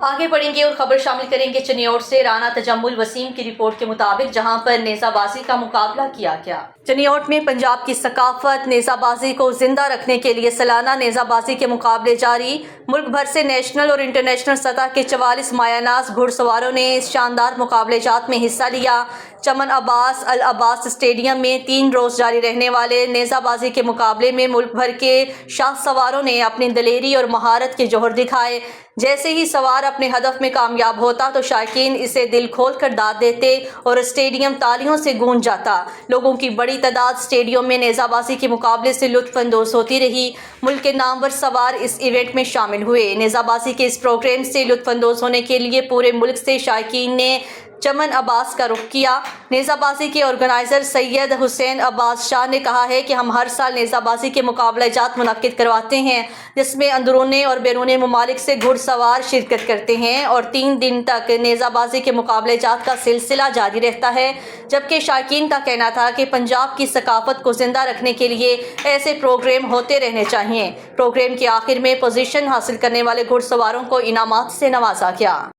आगे बढ़ेंगे और खबर शामिल करेंगे चनियोट से। राना तजम्मुल वसीम की रिपोर्ट के मुताबिक जहां पर नेज़ाबाजी का मुकाबला किया गया। चनियोट में पंजाब की सकाफत नेज़ाबाजी को जिंदा रखने के लिए सालाना नेज़ाबाजी के मुकाबले जारी। मुल्क भर से नेशनल और इंटरनेशनल सतह के 44 मायानाज घुड़सवारों ने इस शानदार मुकाबलेजात में हिस्सा लिया। चमन अब्बास अल अब्बास स्टेडियम में 3 रोज़ जारी रहने वाले नेज़ाबाजी के मुकाबले में मुल्क भर के शाह सवारों ने अपनी दलेरी और महारत के जौहर दिखाए। जैसे ही सवार अपने हदफ में कामयाब होता तो शायकीन इसे दिल खोल कर दाद देते और स्टेडियम तालियों से गूंज जाता। लोगों की बड़ी तादाद स्टेडियम में नेज़ाबाजी के मुकाबले से लुत्फ़ अंदोज़ होती रही। मुल्क के नामवर सवार इस इवेंट में शामिल हुए। नेज़ाबाजी के इस प्रोग्राम से लुत्फ़ अंदोज़ होने के लिए पूरे मुल्क से शायकीन ने चमन अब्बास का रुख किया। नेज़ाबाजी के ऑर्गेनाइज़र सैयद हुसैन अब्बास शाह ने कहा है कि हम हर साल नेज़ाबाजी के मुकाबलेजात मुनक्किद करवाते हैं, जिसमें अंदरूनी और बैरूनी ममालिक से घुड़सवार शिरकत करते हैं और 3 दिन तक नेज़ाबाजी के मुकाबलेजात का सिलसिला जारी रहता है। जबकि शायकीन का कहना था कि पंजाब की सकाफत को जिंदा रखने के लिए ऐसे प्रोग्राम होते रहने चाहिए। प्रोग्राम के आखिर में पोजीशन हासिल करने वाले घुड़सवारों को इनामात से नवाजा गया।